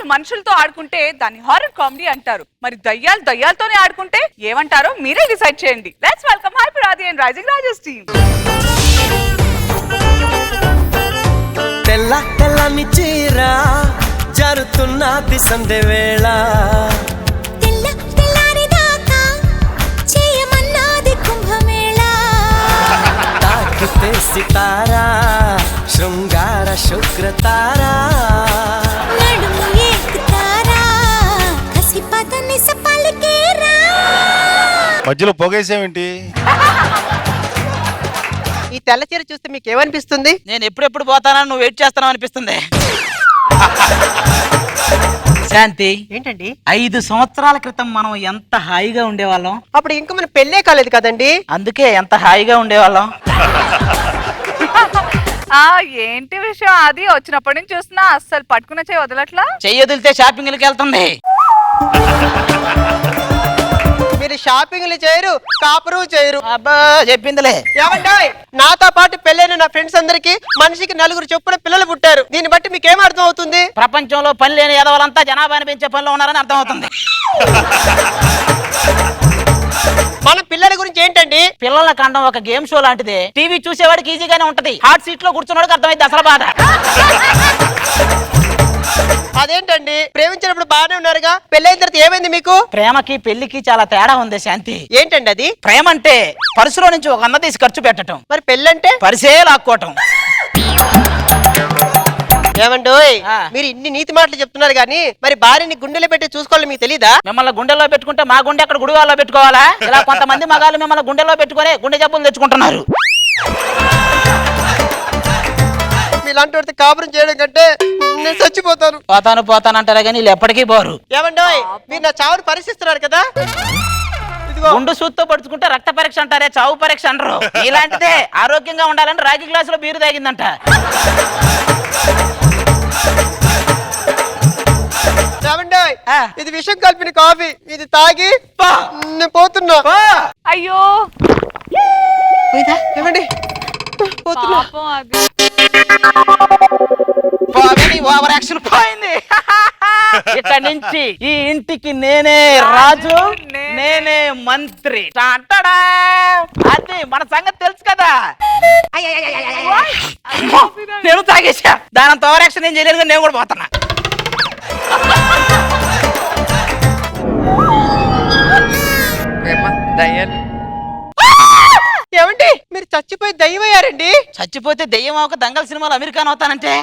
మనుషులు మనుషులతో ఆడుకుంటే దాన్ని హారర్ కామెడీ అంటారు. మరి దయ్యాలు దయ్యాలతోనే ఆడుకుంటే ఏమంటారో మీరే డిసైడ్ చేయండి. లెట్స్ వెల్కమ్ హైపర్ ఆది అండ్ రైజింగ్ రాజెస్ టీమ్. తెల్ల తెల్లని చీర జరుతున్నది సందే వేళ, తెల్ల తెల్లారి దాకా చేయమన్నది కుంభమేళ, తాకితే సితారా శృంగార శుక్రతారా, నడుము ఎక్కుతారా కసిపదని సపలికేరా. మధ్యలో పొగేసేమేంటి? ఈ తెల్ల చీర చూస్తే మీకు ఏమనిపిస్తుంది? నేను ఎప్పుడెప్పుడు పోతానని నువ్వు వెయిట్ చేస్తాను అనిపిస్తుంది. శాంతి, ఏంటండి 5 సంవత్సరాల క్రితం మనం ఎంత హాయిగా ఉండేవాళ్ళం. అప్పుడు ఇంకా మన పెళ్ళే కాలేదు కదండి. అందుకే ఎంత హాయిగా ఉండేవాళ్ళం. ఏంటి విషయం? అది వచ్చినప్పటి నుంచి చూస్తున్నా అస్సలు పట్టుకున్న చేయి వదలట్లా. చెయ్యి వదిలితే షాపింగ్కి వెళ్తుంది. మీరు షాపింగ్లు చేయరు, కాపురు చేయరు. అబ్బా చెప్పిందిలే. ఏమంటాయ్, నాతో పాటు పెళ్ళైన నా ఫ్రెండ్స్ అందరికి మనిషికి 4 చొప్పున పిల్లలు పుట్టారు. దీన్ని బట్టి మీకేం అర్థం అవుతుంది? ప్రపంచంలో పని లేని ఎదవలంతా జనాభాని పెంచే పనిలో ఉన్నారని అర్థం అవుతుంది. మన పిల్లల గురించి ఏంటండి? పిల్లల కండం ఒక గేమ్ షో లాంటిదే. టీవీ చూసేవాడికి ఈజీగానే ఉంటది, హాట్ సీట్ లో కూర్చున్నవాడికి అర్థమైంది అసలు బాధ. అదేంటండి, ప్రేమించినప్పుడు బాగానే ఉన్నారుగా, పెళ్ళైన తర్వాత ఏమైంది మీకు? ప్రేమకి పెళ్లికి చాలా తేడా ఉంది శాంతి. ఏంటండి అది? ప్రేమ అంటే పర్సులో నుంచి ఒక 100 తీసి ఖర్చు పెట్టడం, మరి పెళ్ళంటే పరిసే లాక్కోవటం. ఏమండోయ్, మీరు ఇన్ని నీతి మాటలు చెప్తున్నారు కానీ మరి భార్యని గుండెలో పెట్టి చూసుకోవాలి మీకు తెలీదా? మిమ్మల్ని గుండెల్లో పెట్టుకుంటే మా గుండె అక్కడ గుడివాల్లో పెట్టుకోవాలా? ఇలా కొంతమంది మగాళ్ళు మిమ్మల్ని గుండెల్లో పెట్టుకుని గుండె జబ్బులు తెచ్చుకుంటున్నారు. ఇలాంటి వాడితో కాపురం చేయడం కంటే నేను చచ్చిపోతాను. పోతాను అంటారా కానీ వీళ్ళు ఎప్పటికీ పోరు. ఏమండోయ్, మీరు నా చావుని పరీక్షిస్తున్నారు కదా. గుండు సూత్తో పడుచుకుంటే రక్త పరీక్ష అంటారే, చావు పరీక్ష అంటారు. ఇలాంటిదే ఆరోగ్యంగా ఉండాలని రాగి గ్లాసులో బీరు తాగిందంట. ఏమండోయ్, ఇది విషం కలిపిన కాఫీ, ఇది తాగి నేను పోతున్నా. అయ్యో ఏమండి, పోతున్నా. పాపం అది. ఓవర్ యాక్షన్ పోయింది. ఇక్కడ నుంచి ఈ ఇంటికి నేనే రాజు, నేనే మంత్రి. అది మన సంగతి తెలుసు కదా. నేను తాగేసా, దానంత ఓవర్ యాక్షన్ ఏం చేయలేదు. నేను కూడా పోతున్నా. ఏమండి, మీరు చచ్చిపోయి దయ్యమయ్యారండి. చచ్చిపోతే దెయ్యం అవక దంగల్ సినిమాలో అమెరికాన్ అవుతానంటే.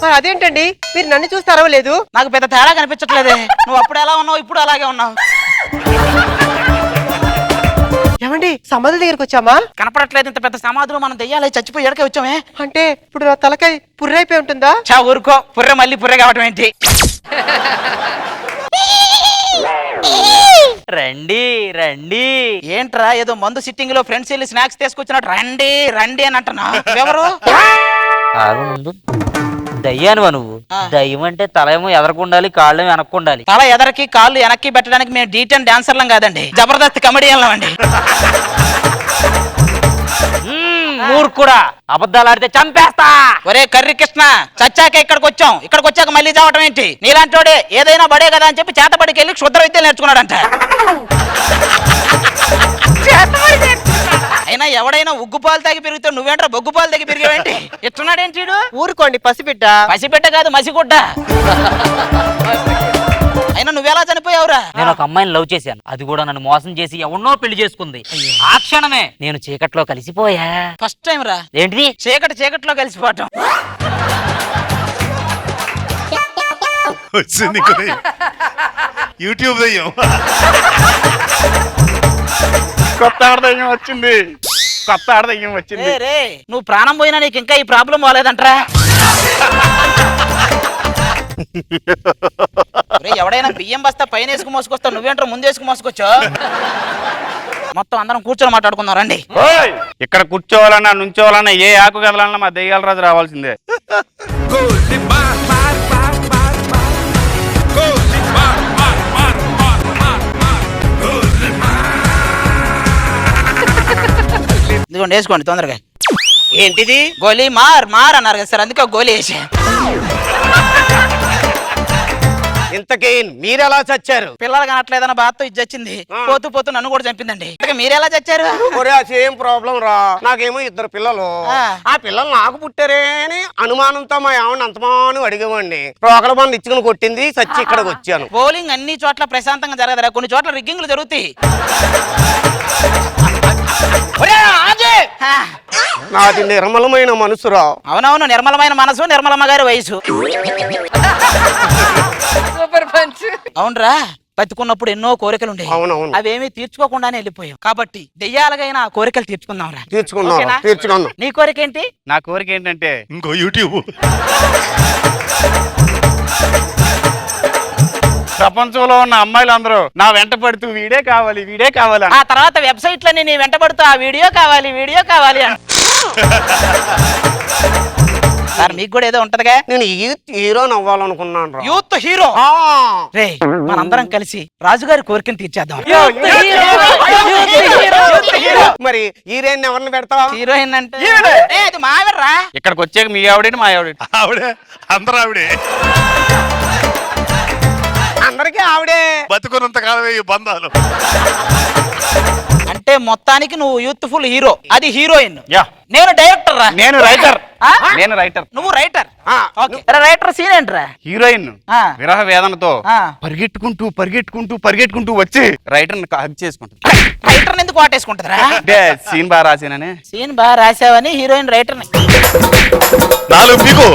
మరి అదేంటండి, మీరు నన్ను చూస్తే అరవలేదు? నాకు పెద్ద తేడా కనిపించట్లేదే. నువ్వు అప్పుడు ఎలా ఉన్నావు, ఇప్పుడు అలాగే ఉన్నావు. ఏమండి, సమాధుల దగ్గరకు వచ్చామా? కనపడట్లేదు. ఇంత పెద్ద సమాధులు మనం దెయ్యాలి చచ్చిపోయి ఎడకే వచ్చామే. అంటే ఇప్పుడు నా తలకాయ పుర్రైపోయి ఉంటుందా? చా ఊరుకో, పుర్రె మళ్ళీ పుర్రె కావటం ఏంటి? రండి రండి. ఏంట్రా ఏదో మందు సిట్టింగ్ లో ఫ్రెండ్స్ వెళ్ళి స్నాక్స్ తీసుకొచ్చినట్టు రండి రండి అని అంటున్నా. ఎవరు? ముందు దయ్యానువా నువ్వు? దయ్యం అంటే తల ఏమో ఎదరకుండాలి, కాళ్ళు వెనక్కుండాలి. తల ఎదరికి కాళ్ళు వెనక్కి పెట్టడానికి మేము D10 డాన్సర్లం కాదండి, జబర్దస్త్ కమెడియన్లం అండి. మూర్ఖుడా, అబద్ధాలు ఆడితే చంపేస్తా. ఒరే కర్రీ కృష్ణ, చచ్చాక ఇక్కడికి వచ్చాక మళ్ళీ చావటం ఏంటి? నీలాంటోడే ఏదైనా బడే కదా అని చెప్పి చేతబడికి వెళ్ళి క్షుద్ర విద్యలు నేర్చుకున్నాడంట. అయినా ఎవడైనా ఉగ్గు పాలు తాగి పెరుగుతావు, నువ్వేంట్రా బొగ్గు పాలు తాగి పెరిగావేంటి? ఎట్టున్నాడేంటి? ఊరుకోండి, పసిబిడ్డ. పసిబిడ్డ కాదు, మసిగుడ్డ. అయినా నువ్వెలా చనిపోయావురా? నేను ఒక అమ్మాయిని లవ్ చేశాను, అది కూడా నన్ను మోసం చేసి ఎవన్నో పెళ్లి చేసుకుంది. ఆ క్షణమే నేను చీకట్లో కలిసిపోయా. ఫస్ట్ టైం రా. ఏంటిది? చీకట్లో కలిసిపోవటం. వచ్చింది యూట్యూబ్ దయ్యం. కొత్త ఆడదయ్యం వచ్చింది. రే, నువ్వు ప్రాణం పోయినా నీకు ఇంకా ఈ ప్రాబ్లం పోలేదంటరా. ఎవడైనా బియ్యం బస్తా పైన వేసుకు మోసుకొస్తా, నువ్వేంటారు ముందు వేసుకు మోసుకొచ్చా? మొత్తం అందరం కూర్చొని మాట్లాడుకుందాం రండి. ఇక్కడ కూర్చోవాలన్నా నుంచోవాలన్నా ఏ ఆకు కదలన్నా మా దెయ్యాల రాజు రావాల్సిందే. ఇదిగోండి వేసుకోండి తొందరగా. ఏంటిది? గోలీ మార్ అన్నారు కదా సార్, అందుకే గోలీ వేసా. ఇంతకీ మీరెలా చచ్చారు? పిల్లలు కనట్లేదన్న బాధతో ఇది చచ్చింది. పోతూ పోతూ నన్ను కూడా చంపిందండి. ఇంతకీ మీరెలా చచ్చారు? ఒరే సేమ్ ప్రాబ్లం రా, నాకేమో ఇద్దరు పిల్లలు. ఆ పిల్లలు నాకు పుట్టారే అని అనుమానంతో మా ఆవిడ అంతమాను అడిగేవాడిని. రోకల మంది ఇచ్చుకుని కొట్టింది, చచ్చి ఇక్కడికి వచ్చాను. బౌలింగ్ అన్ని చోట్ల ప్రశాంతంగా జరగదురా, కొన్ని చోట్ల రిగ్గింగ్లు జరుగుతాయి. నాది నిర్మలమైన మనసురా. అవునవును, నిర్మలమైన మనసు, నిర్మలమ్మ గారి వయసు. అవునరా, బతుకున్నప్పుడు ఎన్నో కోరికలు ఉండేవి. అవునవును. అవేమీ తీర్చుకోకుండానే వెళ్ళిపోయాం. కాబట్టి దెయ్యాలుగైనా ఆ కోరికలు తీర్చుకుందాం రా. తీర్చుకున్నాను. నీ కోరిక ఏంటి? నా కోరిక ఏంటంటే ఇంకో యూట్యూబ్. ప్రపంచంలో ఉన్న అమ్మాయిలందరూ నా వెంట పడుతూ వీడే కావాలి వీడే కావాలి ఆ తర్వాత వెబ్సైట్లన్నీ నీ వెంటబడుతూ ఆ వీడియో కావాలి వీడియో కావాలి అని. సార్ మీకు కూడా ఏదో ఉంటదిగా. నేను యూత్ హీరోని అవ్వాలనుకున్నాను రా. యూత్ హీరో రే, మనందరం కలిసి రాజుగారి కోరికను తీర్చేద్దాం. మరి హీరోయిన్ ఎవరిని పెడతావా? హీరోయిన్ అంటే అది మావిడ్రా. ఇక్కడికి వచ్చాక మీ ఆవిడేంటి మా ఆవిడ? ఆవిడే, అందరూ ఆవిడే. అందరికీ ఆవిడే. బతుకున్నంత కాలమే ఈ బంధాలు. అంటే మొత్తానికి నువ్వు యూత్ఫుల్ హీరో, అది హీరోయిన్. యా, నేను డైరెక్టర్ రా. నేను రైటర్. నేను రైటర్. నువ్వు రైటర్. రైటర్ సీన్ ఏంట్రా? హీరోయిన్ ఆ. విరహ వేదనతో ఆ. పరిగెట్టుకుంటూ పరిగెట్టుకుంటూ పరిగెట్టుకుంటూ వచ్చి రైటర్ హగ్ చేసుకుంటుంది. రైటర్ ఎందుకు వాటేసుకుంటుందిరా? అంటే సీన్ బాగా రాసానని. సీన్ బాగా రాసావని హీరోయిన్ రైటర్. 4 పీకు.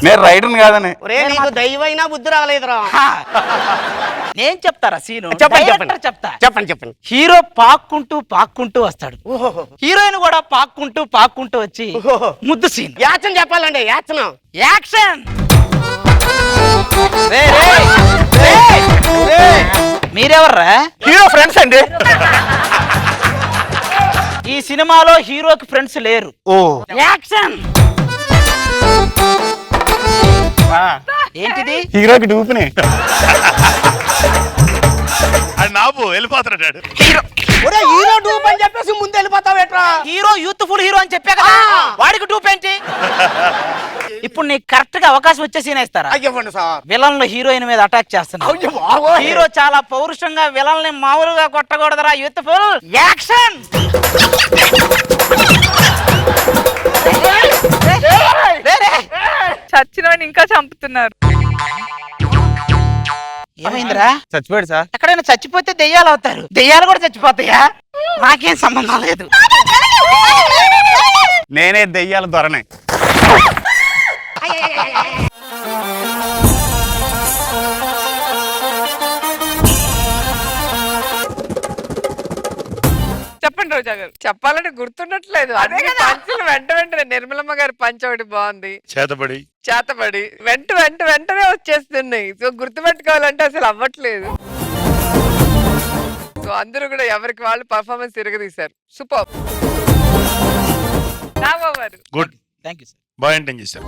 నేను రైటర్ని కాదని. ఒరే నీకు దైవైనా బుద్ధి రాలేదురా. నేను చెప్తారా సీను? చెప్పండి డైరెక్టర్ చెప్తా. చెప్పండి. హీరో పాక్కుంటూ వస్తాడు. హీరోయిన్ కూడా పాక్కుంటూ వచ్చి ముద్దు సీన్. యాచన చెప్పాలండి, యాచన. యాక్షన్. మీరెవర్రా? హీరో ఫ్రెండ్స్ అండి. ఈ సినిమాలో హీరోకి ఫ్రెండ్స్ లేరు. ఓ యాక్షన్. ఏంటిది? హీరోకి డూపుని. అది నాపు వెళ్ళిపోతున్నాడు. ఒరే హీరో డూప్ అని చెప్పేసి ముందు వెళ్ళిపోతావేట్రా? హీరో యూత్ఫుల్ హీరో అని చెప్పా కదా, వాడికి డూప్ ఏంటి? ఇప్పుడు నీకు కరెక్ట్ గా అవకాశం వచ్చే సీన్ ఇస్తారా? అయ్యవ్వండి సార్. విలన్లు హీరోయిన్ మీద అటాక్ చేస్తున్నారు. హీరో చాలా పౌరుషంగా విలన్ని మామూలుగా కొట్టకూడదురా. Youthful action. చచ్చినోని ఇంకా చంపుతున్నారు. ఏమైందిరా? చచ్చిపోయాడు సార్. ఎక్కడైనా చచ్చిపోతే దెయ్యాలు అవుతారు, దెయ్యాలు కూడా చచ్చిపోతాయా? నాకేం సంబంధం లేదు. నేనే దెయ్యాల దొరనే. చెప్పండి రోజా గారు. చెప్పాలంటే గుర్తుండట్లేదు. అన్ని పంచులు వెంటనే నిర్మలమ్మ గారి పంచ ఒకటి బాగుంది, చేతబడి వెంటనే వచ్చేస్తున్నాయి. సో గుర్తుపెట్టుకోవాలంటే అసలు అవ్వట్లేదు. సో అందరూ కూడా ఎవరికి వాళ్ళు పర్ఫార్మెన్స్ తిరగదీశారు. Super. Good. Thank you sir. బాగా ఎంటర్ చేశారు.